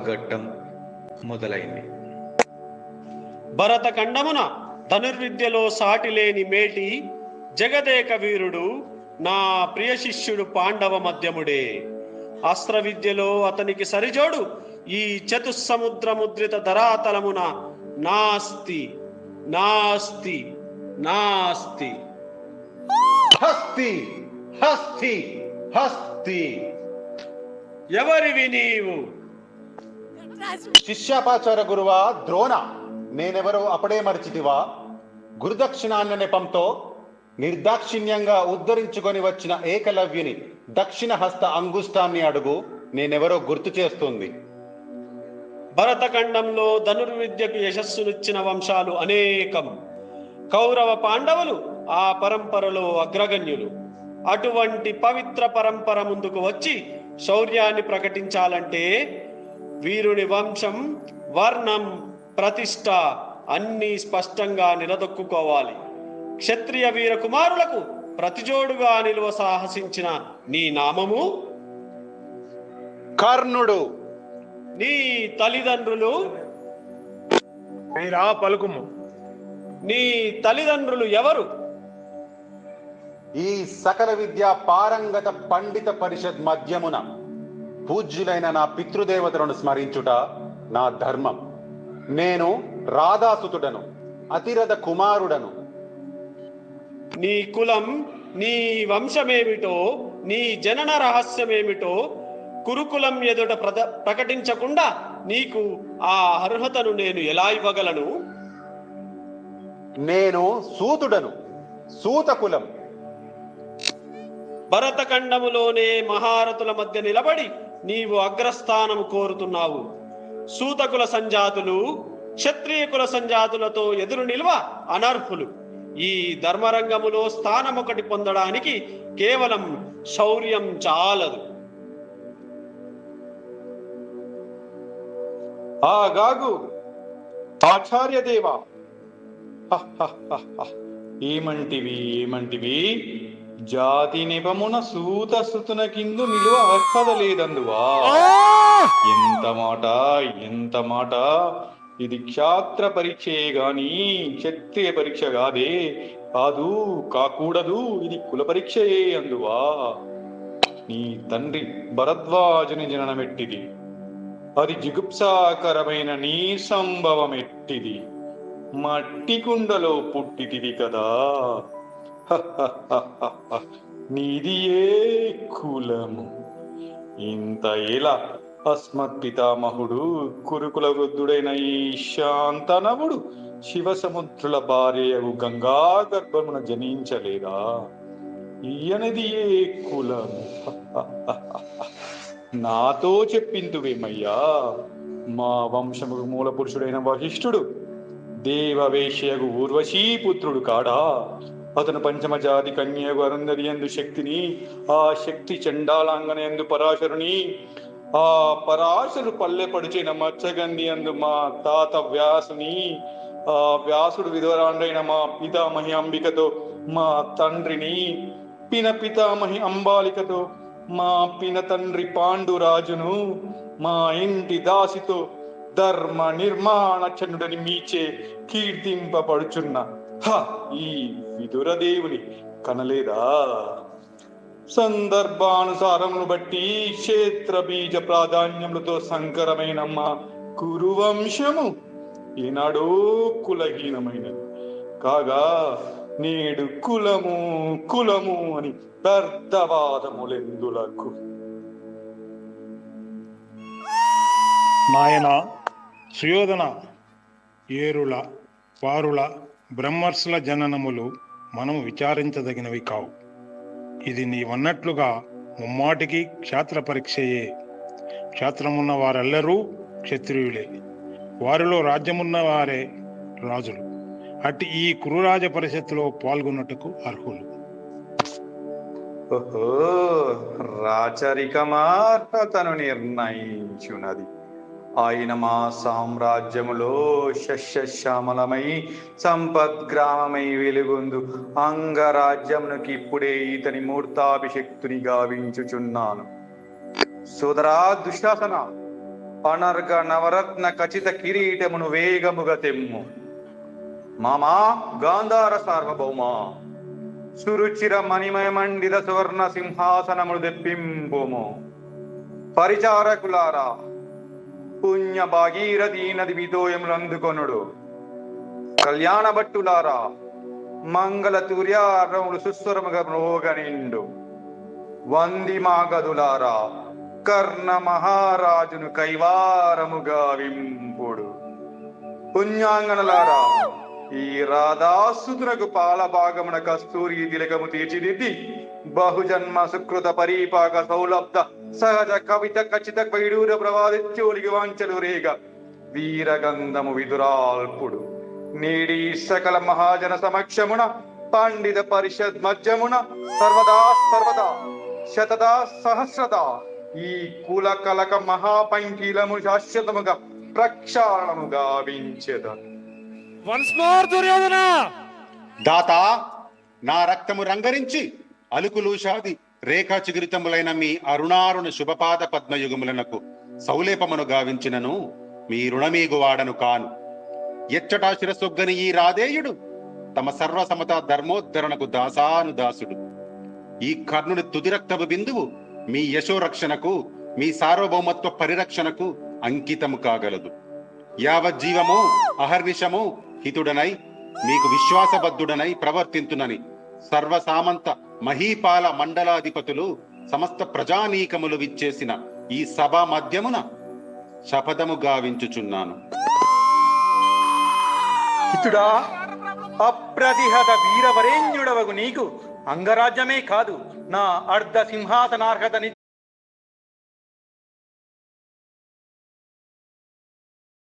ఘట్టం మొదలైంది. భరతఖండమున ధనుర్విద్యలో సాటిలేని మేటి జగదేక వీరుడు నా ప్రియ శిష్యుడు పాండవ మధ్యముడే. అస్త్ర విద్యలో అతనికి సరిజోడు ఈ చతుస్సముద్రముద్రిత ధరాతలమున నాస్తి నాస్తి నాస్తి. హస్తి హస్తి హస్తి. ఎవరివి నీవు? శిష్యాపాచార గురువా ద్రోణ. నేనెవరో అప్పుడే మరిచితివా? గురుదక్షిణాన్న నెపంతో నిర్దాక్షిణ్యంగా ఉద్ధరించుకొని వచ్చిన ఏకలవ్యుని దక్షిణ హస్త అంగుష్టాన్ని అడుగు. నేనెవరో గుర్తు చేస్తుంది. భరతఖండంలో ధనుర్విద్యకు యశస్సునిచ్చిన వంశాలు అనేకం. కౌరవ పాండవులు ఆ పరంపరలో అగ్రగణ్యులు. అటువంటి పవిత్ర పరంపర ముందుకు వచ్చి శౌర్యాన్ని ప్రకటించాలంటే వీరుని వంశం, వర్ణం, ప్రతిష్ట అన్నీ స్పష్టంగా నిలదొక్కుకోవాలి. క్షత్రియ వీర కుమారులకు ప్రతిజోడుగా నిలువ సాహసించిన నీ నామము? కర్ణుడు. నీ తల్లిదండ్రులు? మీరా పలుకుము. నీ తల్లిదండ్రులు ఎవరు? ఈ సకల విద్యా పారంగత పండిత పరిషత్ మధ్యమున పూజ్యులైన నా పితృదేవతలను స్మరించుట నా ధర్మం. నేను రాధాసుతుడను, అతిరథ కుమారుడను. నీ కులం, నీ వంశమేమిటో, నీ జనన రహస్యమేమిటో కురుకులం ఎదుట ప్రకటించకుండా నీకు ఆ అర్హతను నేను ఎలా ఇవ్వగలను? నేను సూతుడను, సూతకులం. భరతఖండములోనే మహారథుల మధ్య నిలబడి నీవు అగ్రస్థానము కోరుతున్నావు. సూతకుల సంజాతులు క్షత్రియ సంజాతులతో ఎదురు నిల్వ అనర్హులు. ఈ ధర్మరంగములో స్థానం ఒకటి పొందడానికి కేవలం శౌర్యం చాలదు. ఆగాగు ఆచార్య దేవా. ఏమంటివి జాతి నిపమున సూత సుతున కిందు నిలువ అర్హత లేదందువా? ఎంత మాట. ఇది క్షాత్ర పరీక్షయే గాని క్షత్రియ పరీక్ష కాకూడదు. ఇది కుల పరీక్షయే అందువా? నీ తండ్రి భరద్వాజుని జననమెట్టిది. అది జిగుప్సాకరమైన నీ సంభవమెట్టిది. మట్టి కుండలో పుట్టితివి కదా. నీది ఏ కులము? ఇంత ఎలా అస్మత్ పితామహుడు కురుకుల వృద్ధుడైన ఈ శాంతనవుడు శివసముద్రుల భార్యయగు గంగా గర్భమున జనించలేదా? ఈయనది ఏ కులము? నాతో చెప్పింతువేమయ్యా? మా వంశముకు మూల పురుషుడైన వశిష్ఠుడు దేవవేశ్యగు ఊర్వశీ పుత్రుడు కాడా? అతను పంచమజాతి కన్యగు అరుంధతి యందు శక్తిని, ఆ శక్తి చండాలాంగన యందు పరాశరుని, ఆ పరాశరు పల్లె పడిచిన మత్స్యగంధి యందు మా తాత వ్యాసుని, ఆ వ్యాసుడు విధవరాండైన మా పితామహి అంబికతో మా తండ్రిని, పిన పితామహి అంబాలికతో మా పిన తండ్రి పాండురాజును, మా ఇంటి దాసితో ధర్మ నిర్మాణ చండుడని మీచే కీర్తింపబడుచున్న ఈ విదురదేవుని కనలేదా? సందర్భానుసారమును బట్టి క్షేత్ర బీజ ప్రాధాన్యములతో సంకరమైన మా కురువంశము ఈనాడో కులహీనమైనది కాగా నేడు కులము అని వ్యర్థవాదములెందులకు? నాయన సుయోధన, ఏరుల వారుల బ్రహ్మర్షుల జననములు మనం విచారించదగినవి కావు. ఇది నీవన్నట్లుగా ముమ్మాటికి క్షాత్ర పరీక్షయే. క్షాత్రమున్న వారెల్లరూ క్షత్రియులే. వారిలో రాజ్యమున్న వారే రాజులు. అట్టి ఈ కురురాజ పరిషత్తులో పాల్గొన్నట్టుకు అర్హులు. రాచరికమార్హతను నిర్ణయించున్నది. ఆయన మా సామ్రాజ్యములో శస్యశ్యామలమై సంపద్గ్రామమై వెలుగొందు అంగరాజ్యమునకి ఇప్పుడే ఇతని మూర్తాభిషక్తుని గావించుచున్నాను. సోదరా దుశ్శాసన, అనర్గ నవరత్న ఖచిత కిరీటమును వేగముగా తెమ్ము. మామా గాంధార సార్వభౌమ, సురుచిర మణిమయ మండిత సువర్ణ సింహాసనములు తెప్పింపుము. పరిచారకులారా, పుణ్య భాగీరథీ నది వితోయములు అందుకొనుడు. కళ్యాణ భట్టులారా, మంగళ తుర్యారములు సుస్వరముగా మ్రోగనిండు. వంది మాగదులారా, కర్ణ మహారాజును కైవారముగా వింపుడు. పుణ్యాంగనలారా, ఈ రాధాసుతునకు పాలభాగమున కస్తూరి తిలకము తీర్చిదిద్ది బహుజన్మ సుకృత పరిపాక సౌలబ్ధ సహజ కవిత ఖచ్చిత వైడూర ప్రవాదిత్యోలికి వాంచలు రేగ వీరగంధము విదురాల్పుడు. నేడి సకల మహాజన సమక్షమున పండిత పరిషత్ మధ్యమున సర్వదా సర్వదా శతదా సహస్రదా ఈ కుల కలక మహాపంకీలము శాశ్వతముగా ప్రక్షాళనము గావించెద. దాత, నా రక్తము రంగరించి అలుకులూషాది రేఖా చిగురితములైన మీ అరుణారుణ శుభపాద పద్మయుగములకు సౌలేపమును గావించినను మీ రుణమీగువాడను కాను. ఎచ్చటా శిరసొగ్గని ఈ రాధేయుడు తమ సర్వసమత ధర్మోద్ధరణకు దాసానుదాసుడు. ఈ కర్ణుని తుది రక్తపు బిందువు మీ యశోరక్షణకు, మీ సార్వభౌమత్వ పరిరక్షణకు అంకితము కాగలదు. యావజ్జీవము అహర్నిశము హితుడనై మీకు విశ్వాసబద్ధుడనై ప్రవర్తింతునని సర్వసామంత మహీపాల మండలాధిపతులు సమస్త ప్రజానీకములు విచ్చేసిన ఈ సభా మధ్యమున శపథము గావించుచున్నాను. హితుడా, అప్రతిహత వీరవరేణ్యుడవగు నీకు అంగరాజ్యమే కాదు, నా అర్ధ సింహాసనార్హత